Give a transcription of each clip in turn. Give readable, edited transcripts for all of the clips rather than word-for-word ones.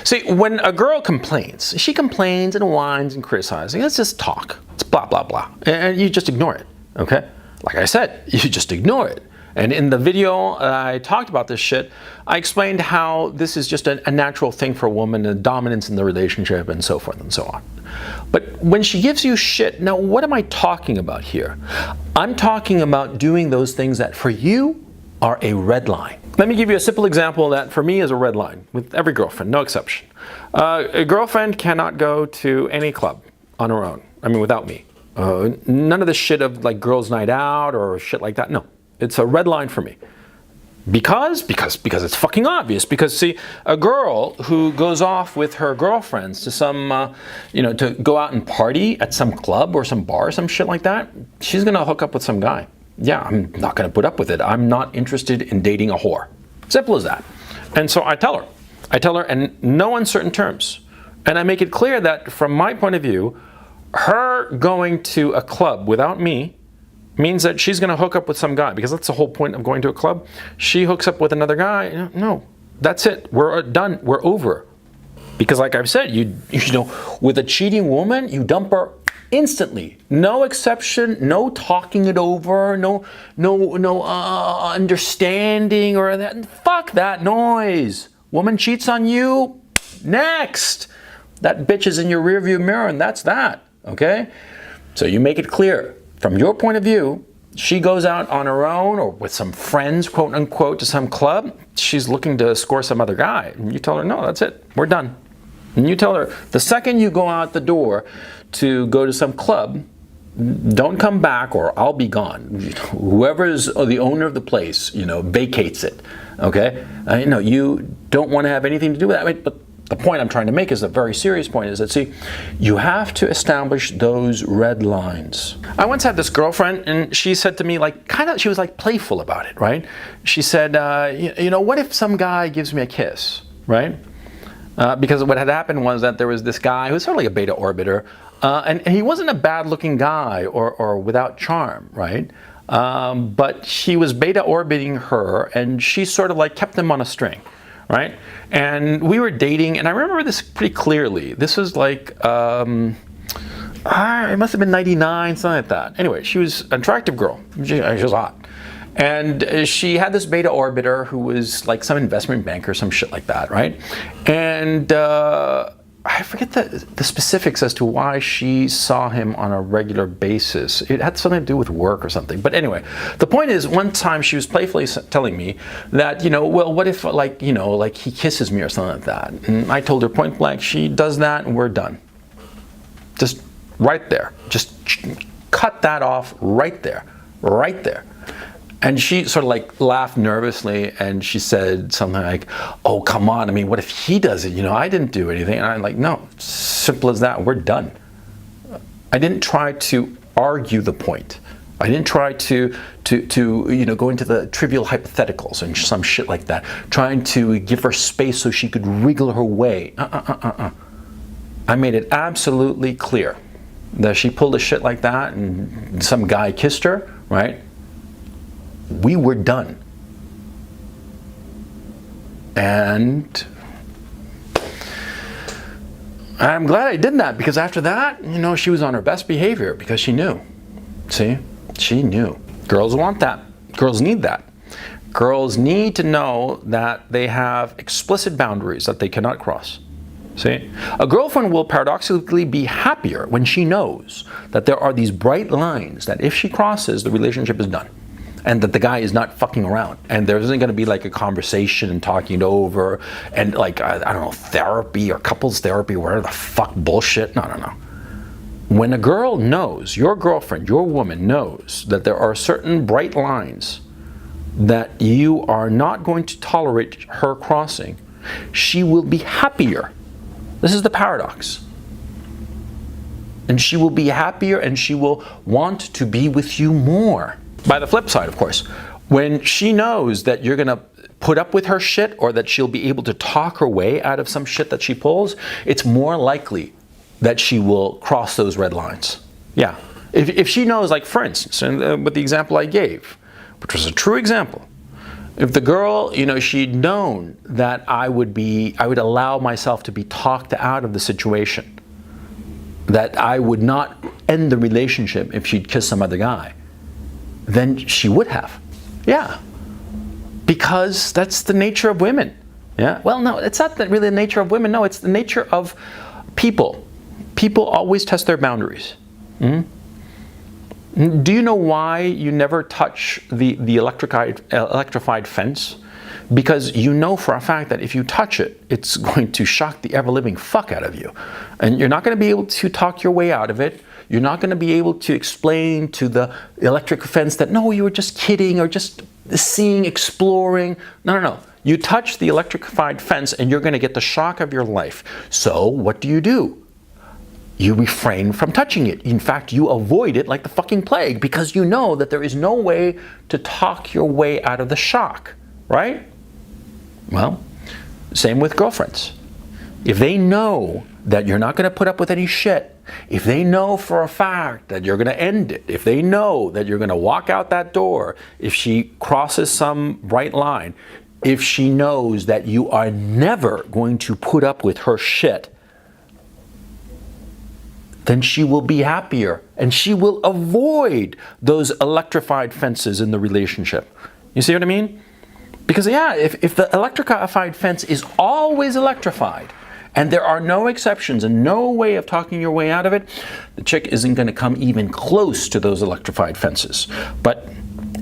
See, when a girl complains, she complains and whines and criticizes. It's just talk. It's blah, blah, blah. And you just ignore it, okay? Like I said, you just ignore it. And in the video I talked about this shit, I explained how this is just a natural thing for a woman, the dominance in the relationship and so forth and so on. But when she gives you shit, now what am I talking about here? I'm talking about doing those things that for you are a red line. Let me give you a simple example that for me is a red line with every girlfriend, no exception. A girlfriend cannot go to any club on her own, I mean without me. None of the shit of like girls' night out or shit like that, no. It's a red line for me. Because it's fucking obvious. Because see, a girl who goes off with her girlfriends to some, to go out and party at some club or some bar or some shit like that, she's gonna hook up with some guy. Yeah, I'm not gonna put up with it. I'm not interested in dating a whore. Simple as that. And so I tell her in no uncertain terms. And I make it clear that from my point of view, her going to a club without me means that she's going to hook up with some guy, because that's the whole point of going to a club. She hooks up with another guy. No, that's it. We're done. We're over. Because like I've said, you know, with a cheating woman, you dump her instantly. No exception. No talking it over. No understanding or that. Fuck that noise. Woman cheats on you. Next. That bitch is in your rearview mirror, and that's that. Okay. So you make it clear. From your point of view, she goes out on her own or with some friends, quote unquote, to some club. She's looking to score some other guy. And you tell her, no, that's it. We're done. And you tell her, the second you go out the door to go to some club, don't come back or I'll be gone. Whoever's the owner of the place, vacates it. Okay? You don't want to have anything to do with that. But the point I'm trying to make is a very serious point, is that, see, you have to establish those red lines. I once had this girlfriend, and she said to me, she was like playful about it, right? She said, what if some guy gives me a kiss, right? Because what had happened was that there was this guy who was sort of like a beta orbiter, and he wasn't a bad looking guy or without charm, right? But he was beta orbiting her, and she sort of like kept him on a string. Right? And we were dating, and I remember this pretty clearly. This was like, it must have been 99, something like that. Anyway, she was an attractive girl. She was hot. And she had this beta orbiter who was like some investment banker, some shit like that, right? And I forget the specifics as to why she saw him on a regular basis. It had something to do with work or something. But anyway, the point is, one time she was playfully telling me that, well, what if like he kisses me or something like that? And I told her point blank, she does that and we're done. Just right there. Just cut that off right there. Right there. And she sort of like laughed nervously, and she said something like, oh, come on, I mean, what if he does it? I didn't do anything. And I'm like, no, simple as that, we're done. I didn't try to argue the point. I didn't try to go into the trivial hypotheticals and some shit like that, trying to give her space so she could wriggle her way. I made it absolutely clear that she pulled a shit like that and some guy kissed her, right? We were done. And I'm glad I did that, because after that, she was on her best behavior, because she knew. See? She knew. Girls want that. Girls need that. Girls need to know that they have explicit boundaries that they cannot cross. See? A girlfriend will paradoxically be happier when she knows that there are these bright lines that if she crosses, the relationship is done. And that the guy is not fucking around, and there isn't going to be like a conversation and talking it over and like I don't know, therapy or couples therapy, whatever the fuck bullshit. No. When a girl knows, your girlfriend, your woman knows that there are certain bright lines that you are not going to tolerate her crossing, she will be happier. This is the paradox. And she will be happier, and she will want to be with you more. By the flip side, of course, when she knows that you're going to put up with her shit, or that she'll be able to talk her way out of some shit that she pulls, it's more likely that she will cross those red lines. Yeah. If she knows, like for instance, and with the example I gave, which was a true example, If the girl, she'd known that I would allow myself to be talked out of the situation, that I would not end the relationship if she'd kissed some other guy, then she would have. Yeah. Because that's the nature of women. Yeah. Well, no, it's not really the nature of women. No, it's the nature of people. People always test their boundaries. Do you know why you never touch the electrified fence? Because you know for a fact that if you touch it, it's going to shock the ever-living fuck out of you. And you're not going to be able to talk your way out of it. You're not going to be able to explain to the electric fence that, no, you were just kidding or just seeing, exploring. No. You touch the electrified fence and you're going to get the shock of your life. So what do? You refrain from touching it. In fact, you avoid it like the fucking plague because you know that there is no way to talk your way out of the shock, right? Well, same with girlfriends. If they know that you're not going to put up with any shit, if they know for a fact that you're going to end it, if they know that you're going to walk out that door, if she crosses some bright line, if she knows that you are never going to put up with her shit, then she will be happier and she will avoid those electrified fences in the relationship. You see what I mean? Because yeah, if the electrified fence is always electrified and there are no exceptions and no way of talking your way out of it, the chick isn't going to come even close to those electrified fences. But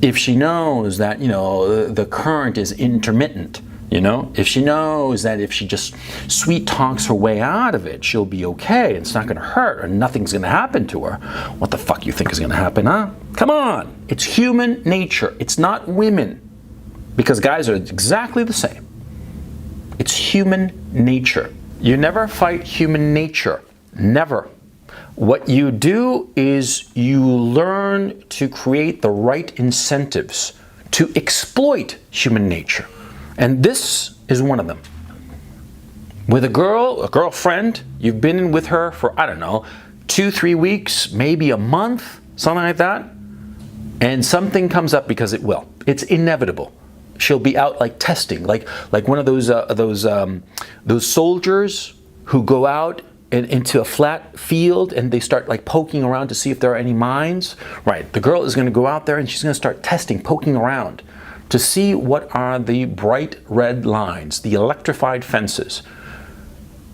if she knows that, the current is intermittent, if she knows that if she just sweet talks her way out of it, she'll be okay, it's not going to hurt, or nothing's going to happen to her. What the fuck you think is going to happen, huh? Come on! It's human nature. It's not women. Because guys are exactly the same. It's human nature. You never fight human nature. Never. What you do is you learn to create the right incentives to exploit human nature. And this is one of them. With a girlfriend, you've been with her for, 2-3 weeks, maybe a month, something like that, and something comes up because it will. It's inevitable. She'll be out like testing, like one of those soldiers who go out into a flat field and they start like poking around to see if there are any mines. Right, the girl is going to go out there and she's going to start testing, poking around, to see what are the bright red lines, the electrified fences.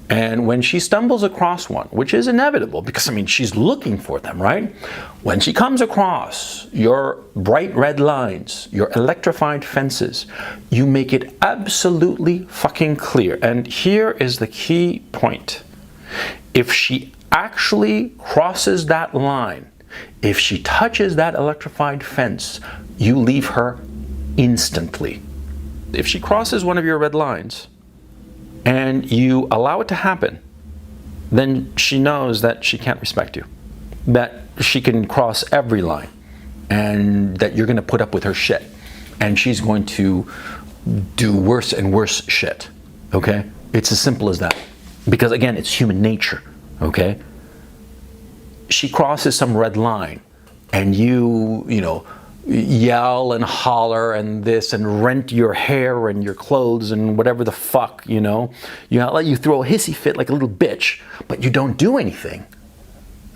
And when she stumbles across one, which is inevitable because, she's looking for them, right? When she comes across your bright red lines, your electrified fences, you make it absolutely fucking clear. And here is the key point. If she actually crosses that line, if she touches that electrified fence, you leave her instantly. If she crosses one of your red lines and you allow it to happen, then she knows that she can't respect you, that she can cross every line, and that you're going to put up with her shit, and she's going to do worse and worse shit. Okay? It's as simple as that. Because again, it's human nature. Okay? She crosses some red line and you yell and holler and this and rent your hair and your clothes and whatever the fuck, you let you throw a hissy fit like a little bitch, but you don't do anything.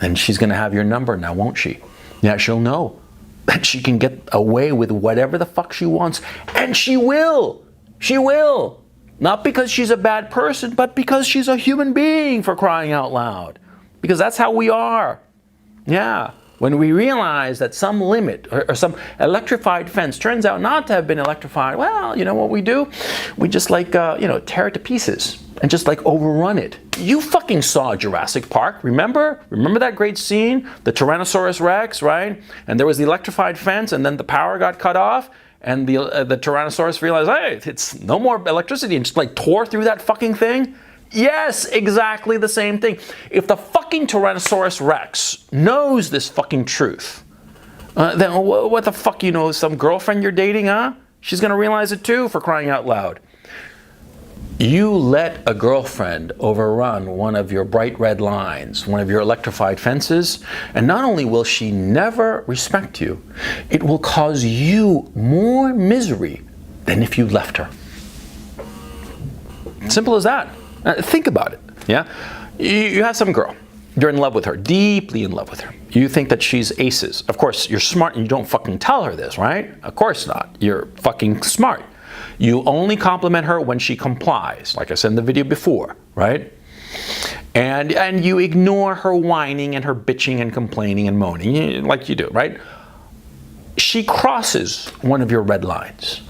And she's going to have your number now, won't she? Yeah, she'll know that she can get away with whatever the fuck she wants, and she will. She will. Not because she's a bad person, but because she's a human being, for crying out loud. Because that's how we are. Yeah. When we realize that some limit or some electrified fence turns out not to have been electrified, well, you know what we do? We just tear it to pieces and just overrun it. You fucking saw Jurassic Park, remember? Remember that great scene? The Tyrannosaurus Rex, right? And there was the electrified fence and then the power got cut off and the Tyrannosaurus realized, hey, it's no more electricity, and just tore through that fucking thing. Yes, exactly the same thing. If the fucking Tyrannosaurus Rex knows this fucking truth, then what the fuck, some girlfriend you're dating, huh? She's gonna realize it too, for crying out loud. You let a girlfriend overrun one of your bright red lines, one of your electrified fences, and not only will she never respect you, it will cause you more misery than if you left her. Simple as that. Think about it. Yeah, you have some girl. You're in love with her, deeply in love with her. You think that she's aces. Of course, you're smart and you don't fucking tell her this, right? Of course not. You're fucking smart. You only compliment her when she complies, like I said in the video before, right? And you ignore her whining and her bitching and complaining and moaning, like you do, right? She crosses one of your red lines.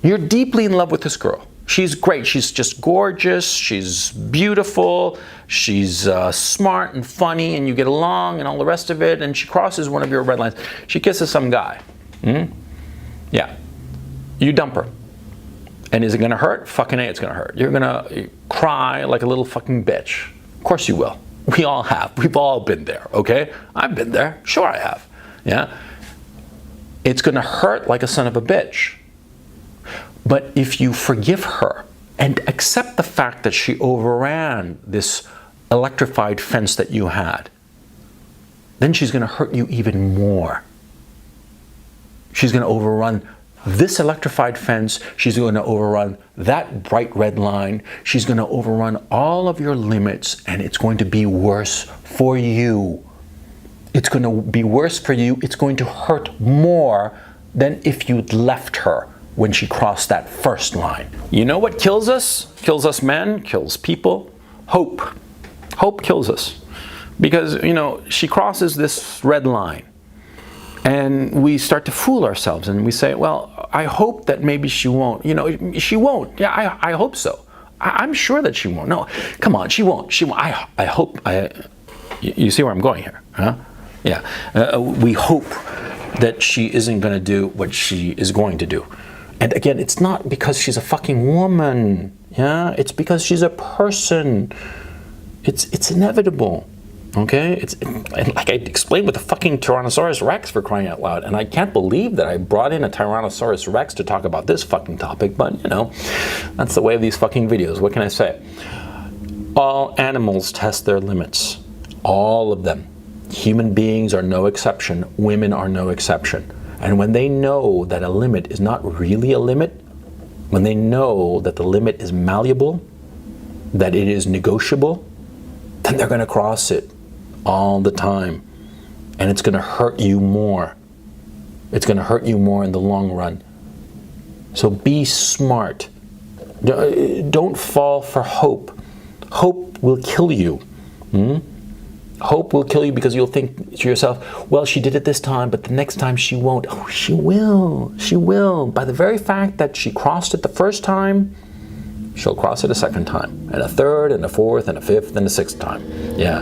You're deeply in love with this girl. She's great. She's just gorgeous. She's beautiful. She's smart and funny, and you get along and all the rest of it. And she crosses one of your red lines. She kisses some guy. Yeah. You dump her. And is it going to hurt? Fucking A, it's going to hurt. You're going to cry like a little fucking bitch. Of course you will. We all have. We've all been there, okay? I've been there. Sure I have. Yeah. It's going to hurt like a son of a bitch. But if you forgive her and accept the fact that she overran this electrified fence that you had, then she's going to hurt you even more. She's going to overrun this electrified fence. She's going to overrun that bright red line. She's going to overrun all of your limits, and it's going to be worse for you. It's going to be worse for you. It's going to hurt more than if you'd left her when she crossed that first line. You know what kills us? Kills us men, kills people? Hope. Hope kills us. Because, you know, she crosses this red line. And we start to fool ourselves and we say, well, I hope that maybe she won't. You know, she won't. Yeah, I hope so. I'm sure that she won't. No, come on, she won't. She won't. I hope. You see where I'm going here, huh? Yeah. We hope that she isn't going to do what she is going to do. And again, it's not because she's a fucking woman. Yeah, it's because she's a person. It's inevitable. Okay, it's like I explained with the fucking Tyrannosaurus Rex, for crying out loud, and I can't believe that I brought in a Tyrannosaurus Rex to talk about this fucking topic, but you know, that's the way of these fucking videos. What can I say? All animals test their limits. All of them. Human beings are no exception. Women are no exception. And when they know that a limit is not really a limit, when they know that the limit is malleable, that it is negotiable, then they're going to cross it all the time. And it's going to hurt you more. It's going to hurt you more in the long run. So be smart. Don't fall for hope. Hope will kill you. Hope will kill you because you'll think to yourself, well, she did it this time, but the next time she won't. Oh, she will. She will. By the very fact that she crossed it the first time, she'll cross it a second time, and a third, and a fourth, and a fifth, and a sixth time. Yeah.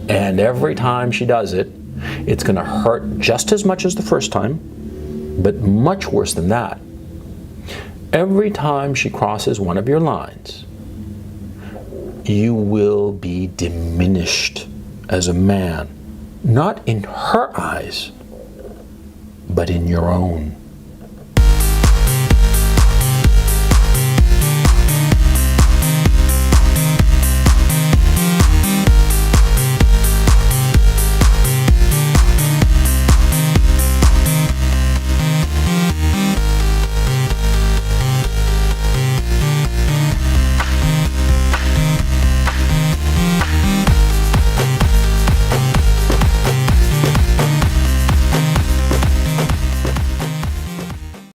And every time she does it, it's going to hurt just as much as the first time, but much worse than that. Every time she crosses one of your lines, you will be diminished as a man, not in her eyes, but in your own.